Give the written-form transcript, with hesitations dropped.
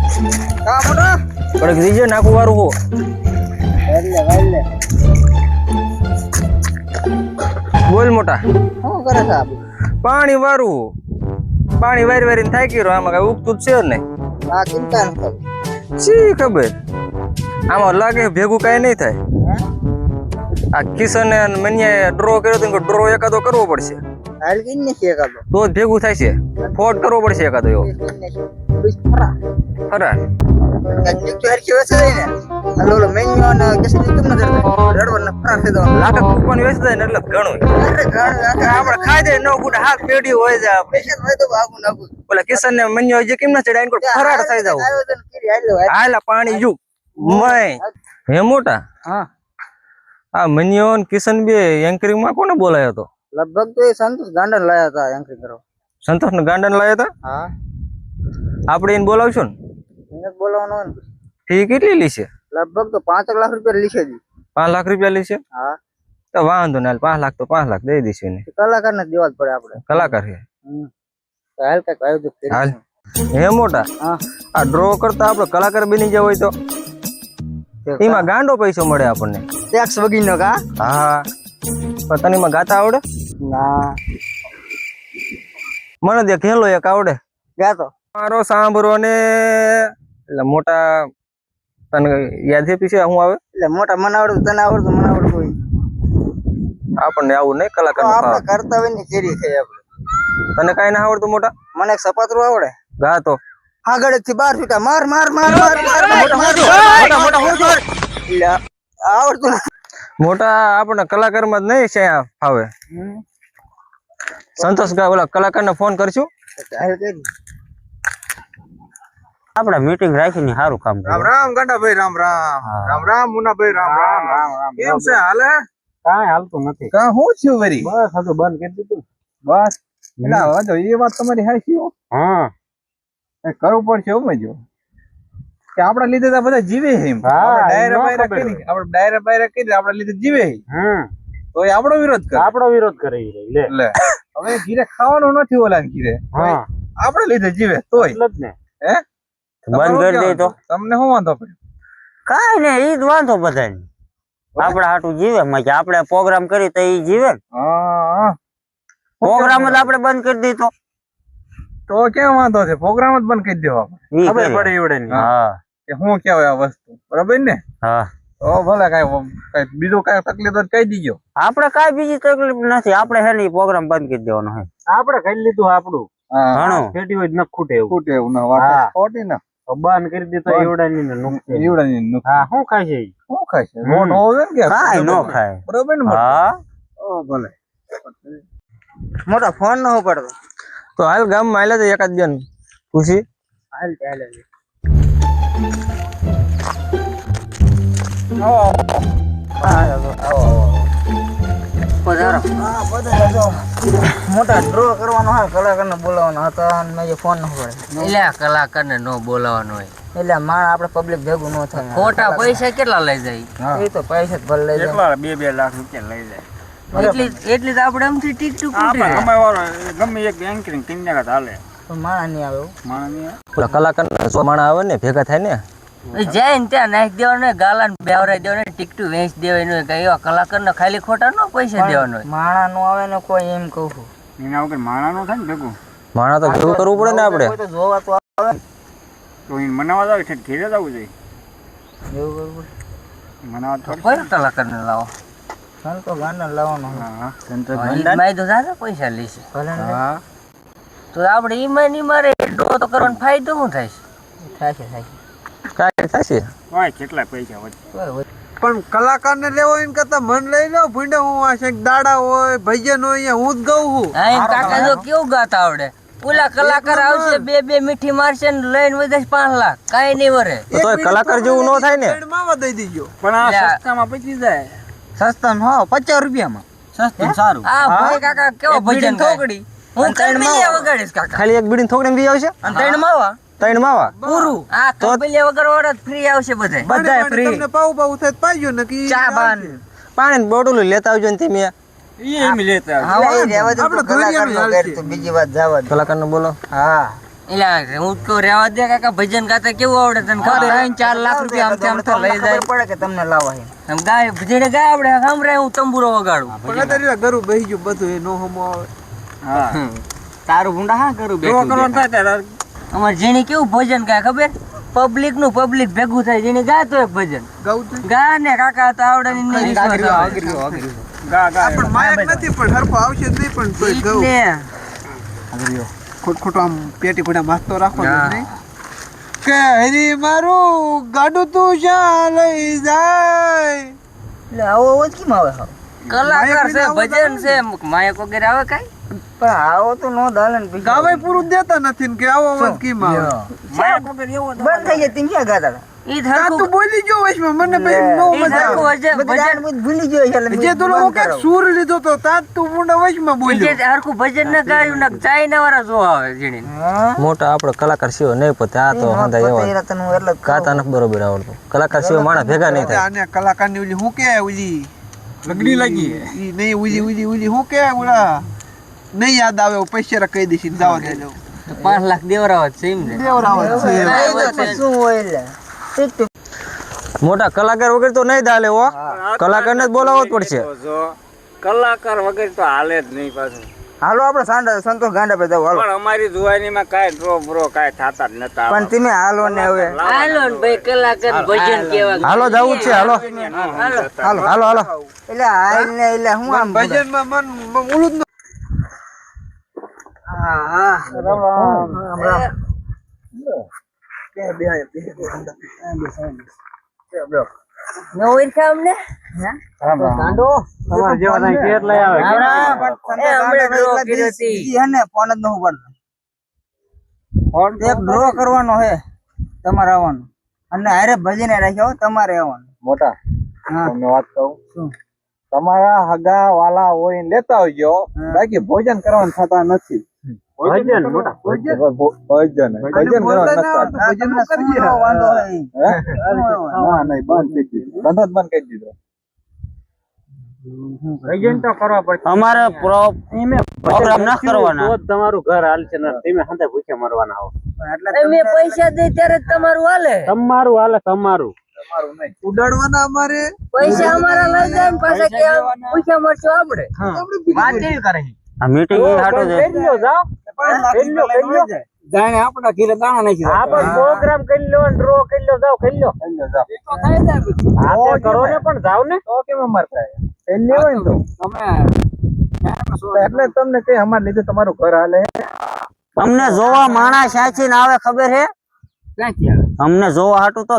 કા મોટા કડક દીજે નાખું વારું હો વાલે બોલ મોટા શું કરે સાહેબ પાણી વારું પાણી વારી વારીને થાકી રહ્યો આમાં કઈ ઉગતું જ છે ને આ ચિંતા ન કર શી ખબર આમાં લાગે ભેગું કઈ નહીં થાય આ કિશન અને મનિયાએ ડ્રો કર્યો તો ડ્રો એકાદો કરવો પડશે હાલ કિન ને છે કાતો તો જ ભેગું થાય છે ફોટ કરવો પડશે એકાદો એવો ખરા એક તો હરખી વસે ને હાલો મેન્યુ અને કેસી કેમ ન કરતા રડવા ન ફરા ફેદો લાખ કૂપન વેચ જાય ને એટલે ઘણું અરે ઘણ આપણે ખાઈ દે નો ગુડ હાથ પેઢી હોય જાય આપણે પૈસા હોય તો બાગુ નાખું ઓલા કિશન ને મનિયો જે કેમ ના ચડાઈને કોઈ ફરાડ થઈ જાવ આયોજન કરી હાલો હાલા પાણી જુ મય હે મોટા હા આ મનિયો ને કિશન બે એન્કરિંગ માં કોને બોલાયો હતો લગભગ તો એ સંતોષ ગાંડન લાયા હતા એન્ટ્રી કરવા સંતોષ ને ગાંડન લાયા હતા હા આપણે એને બોલાવશું ને એને બોલાવવાનો ને ફી કેટલી લીશે લગભગ તો 5 લાખ રૂપિયા લીશે જી 5 લાખ રૂપિયા લીશે હા તો વાંધો ને 5 લાખ તો 5 લાખ દઈ દઈશું ને કલાકાર ને દેવા જ પડે આપણે કલાકાર છે તો હાલ કઈક આયોજન કરી હાલ હે મોટા હા આ ડ્રો કરતા આપણે કલાકાર બની જાવ હોય તો એમાં ગાંડો પૈસો મળે આપણને ટેક્સ વગીનો કા હા પણ તને એમાં ગાતા આવડે ના મને દે ખેલો એક આવડે ગાતો મારો સાંભળો ને એટલે મોટા તને યાદ છે પીછે શું આવે એટલે મોટા મને આવડતું તને આવડતું મને આવડતું આપણને આવું નહીં કલાકાર આપણે કરતા હોય ને કેરી થઈ આપણે તને કઈ ના આવડતું મોટા મને એક સપાતરું આવડે ગા તો આગળ થી 12 ફીટા માર માર માર માર મોટા મોટા હું કર એટલે આવડતું મોટા આપણને કલાકારમાં જ નહીં છે ફાવે સંતોષ ગા ઓલા કલાકારને ફોન કરશું હાલ કરી આપણે મીટિંગ રાખીને સારું કામ રામ રામ ગંડાભાઈ રામ રામ રામ રામ મુનાભાઈ રામ રામ કેમ છે હાલે કાંઈ હાલતું નથી કા હું છું વરી બસ હજુ બંધ કરી દીધું બસ ના વાંધો એ વાત તમારી હાચી હો હા કરવું પડશે હો મજો કે આપણા લીધે તો બધા જીવે છે એમ હા, ડાયરા એનો બાયરા ખબર કરી આપણે ડાયરા બાયરા કરી આપણા લીધે જીવે છે. હમ તો એ આપણો વિરોધ કરે આપણો વિરોધ કરી રહી લે એટલે હવે ઘીરે ખાવાનું નથી ઓલા ઘીરે હા આપણા લીધે જીવે તોય એટલે જ ને હે બંધ કરી દે તો તમને શું વાંધો પડ્યો કાંઈ ને ઈ જ વાંધો બધાને આપડે હાટું જીવે મજા આપણે પ્રોગ્રામ કરી તો ઈ જીવે ને હા પ્રોગ્રામ જ આપણે બંધ કરી દીધો તો કેમ વાંધો છે પ્રોગ્રામ જ બંધ કરી દેવો આપણે ઈ ખબર કરીએ. પડે એવડે ની હા કે શું કહેવાય આ વસ્તુ બરાબર ને હા તો ભલે કઈ બીજું કઈ તકલીફ હોય તો કહી દીજો આપણે કાંઈ બીજી તકલીફ નથી આપણે હે ને પ્રોગ્રામ બંધ કરી દેવાનો હે આપણે કરી લીધું આપણું ઘણું પેટી હોય ન ખૂટે એવું ખૂટે એવું ના વાત હા. ખોટી ને બંધ કરી દીધો એવડાની ને નુકસાન એવડાની નુકસાન. હા શું ખાય છે ઈ? શું ખાય છે રોટ હોવો જોઈએ ને કે કાંઈ ન ખાય બરોબર ને મોટો? હા ઓ ભલે મોટા ફોન ન પડતો તો હાલ ગામમાં આવેલા છે એકાદ બેન ખુશી હાલ ચાલે મોટા ડ્રો કરવાનો હોય કલાકાર ને બોલાવવાનો હતો અને મેં ફોન ન પડે એટલે કલાકાર ને નો બોલાવાનો હોય એટલે માણ આપણે પબ્લિક ભેગું ન થાય ખોટા પૈસા કેટલા લઈ જાય એ તો પૈસા જ ભર લઈ જાય કેટલા 2 લાખ રૂપિયા લઈ જાય એટલી તો આપણે એમથી ટીક આપણે કમાવાળો ગમે એક એન્કરિંગ 3 જગત હાલે પણ માણા નહીં આવે માણસ ઓલા કલાકાર માણા આવે ને ભેગા થાય ને જાય ને ત્યાં નાખી દેવાનો ગાલા બેવરાઈ દેવાનો ટિકટું વેચ દેવાનું કઈ એવા કલાકાર ને ખાલી ખોટા નો પૈસા દેવાનો માણા નો આવે ને કોઈ એમ કહું છું એના વગર માણા નો થાય ને ભેગું માણા તો ભેગું કરવું પડે ને આપણે કોઈ તો જોવા તો આવે ને. તો એને મનાવા જાવ છે ઘેરે જવું જોઈએ એવું કરવું મનાવા તો કોઈ કલાકાર ને લાવો ચાલ તો ગાંડા લાવવાનો હોય. હા ઈદમાં તો જાતે પૈસા લેશે ભલે ને હા તો આપણે ઈમાં ની મારે ડ્રો તો કરવાનો ફાયદો શું થાય છે થાય છે કાંઈ થશે હોય કેટલા પૈસા વધે કોઈ હોય. પણ કલાકાર ને લેવો એને કરતા મન લઈ લો ભૂંડા હું આ છે દાડા હોય ભજન હોય હું જ ગાઉં છું આ કાકા જો કેવું ગાતા આવડે ઓલા કલાકાર આવશે બે મીઠી મારશે ને લઈને વધે 5 લાખ કાઈ નહીં વરે તો કલાકાર જેવું ન થાય ને માવા દઈ દીજો પણ આ સસ્તામાં પચી જાય સસ્તા નો 50 રૂપિયામાં સસ્તું સારું આ ભાઈ કાકા કેવો ભજન થોકડી હું કણબીલિયા વગાડીશ કાકા ખાલી એક બીડીને થોડીને બી આવશે અને ત્રણ માવા ત્રણ માવા પૂરું આ કણબીલિયા વગર ઓરત ફ્રી આવશે બધે બધાય ફ્રી તમને પાઉ થાય પાજો ને કે ચા બાન પાણી બોટલ લેતા આવજો ને તમે એમ લેતા હા એ રહેવા દે તો આપણે ધોરિયાનું કલાકારનો હાલશે. ઘર તો બીજી વાત જવા દે કલાકારને બોલો હા એટલે હું તો રેવા દે કાકા ભજન ગાતા કેવું આવડે તને ખબર 4 લાખ રૂપિયા આમથી આમ તો લઈ જાય પડે કે તમને લાવવા છે આમ ગાય ભજન ગાય આપણે સાંભળે હું તંબુરો વગાડું પણ અત્યારે ગરું બેહી ગયું બધું એ નો હમો આવે હા તારું ભૂંડા હા કરું ડ્રો કરવાનું થાય ત્યારે અમાર જેણી કેવું ભજન ગાય ખબર પબ્લિક નું પબ્લિક ભેગું થાય જેને ગાતો એક ભજન ગાવું છે ગા ને કાકા તો આવડે ને નહીં વિશ્વાસ આવે. ગા ગા પણ માયક નથી પણ હરખો આવશે જ નહીં પણ તોય ગાવું ને ખોટ ખોટો આમ પેટી પડા મારતો રાખો હા. નહીં કે હરી મારું ગાડું તું શા લઈ જાય એટલે આવો અવાજ કેમ આવે હાવ? કલાકાર છે ભજન છે માયક વગેરે આવે કાઈ પણ આવો તો નો દાલે ને પછી ગાવાય પૂરું દેતા નથી ને કે આવો અવાજ કેમ આવે માયા વગર એવો બંધ થઈ જાય તેમ ક્યાં ગાતા હતા? ઈ તા તું ધરકું બોલી ગયો વચમાં મને ભાઈ નો ઈ મજા ધરકું આવે ભજન બધા જાણ બુધ ભૂલી ગયો છે એટલે જે તું લોકો કે સૂર લીધો તો તા તું મુંડા વચમાં બોલ્યો જે હરખું ભજન ન ગાયું ને ચાઇના વાળા જો આવે જેણી હા મોટા આપણે કલાકાર સિવાય નહીં પોતે આ તો હંધા એવા પોતે રતન હું એટલે જ કહું. ગાતા નથી બરોબર આવડતું કલાકાર સિવાય માણસ ભેગા નહીં થાય આને કલાકારની ઓલી હું કે ઓલી લગડી લાગી ઈ નહીં ઓલી હું કે ઓલા નહીં યાદ આવે પૈસા કહી દઈશ દાવા દે લઉં 5 લાખ દેવરાવત છે એમ ને દેવરાવત છે નહીં તો પછી શું હોય એટલે ઠીક ઠીક. મોટા કલાકાર વગર તો નહીં ચાલે હો કલાકારને જ બોલાવવો જ પડશે જો કલાકાર વગર તો હાલે જ નહીં પાછું હાલો આપણે સંતોષ ગાંડા પર જાવ હાલો પણ અમારી જુવાનીમાં કાંઈ ડ્રો બ્રો કાંઈ થતા જ નતા પણ તમે હાલો ને હવે હાલો ને ભાઈ કલાકાર ભજન કેવા હાલો જવું જ છે હાલો હાલો હાલો હાલો એટલે હાલ ને એટલે હું આમ ભજનમાં મન ઓલું જ હા હા રામ રામ ન હોય કે અમને તમારે જેવા નહીં કેટલાય આવે ફોન જ ન ઉપાડતો એક ડ્રો કરવાનો છે તમારે આવવાનું અને હારે ભજીને રાખ્યો તમારે આવવાનું મોટા હા તમને વાત કહું શું? તમારા હગા વાલા હોય ને લેતા આવજો બાકી ભોજન કરવાનું થતા નથી ભજન મોટા ભોજન ભજન કરવાનું નથી થતું. આ તમને શું વાંધો છે ઈ? હે? ના નહીં બંધ કરી દીધું ધંધો જ બંધ કરી દીધો ભજન તો કરવા પડશે અમારે પ્રોગ્રામ ના કરવાના તો જ તમારું ઘર હાલશે ને તમે હાથે ભૂખ્યા મરવાના આવો એટલે અમે પૈસા દે ત્યારે જ તમારું હાલે તમારું હાલે તમારું ઉડાડવાના અમારે પૈસા અમારા લઈ જાય ને પાછા કે પૂછ્યા મળશો આપણે આ મીટિંગ એ હાટો છે જાણે આપણા ઘીરે દાણા નાખી આપણે પ્રોગ્રામ કરી લો ડ્રો કરી લો જાવ કરી લો કરો ને પણ જાવ ને તો કેમ અમાર થાય એની હોય ને તો એટલે જ તમને કઈ અમાર લીધે તમારું ઘર હાલે અમને જોવા માણસ સાચી ને આવે ખબર છે અમને જોવા હાટું તો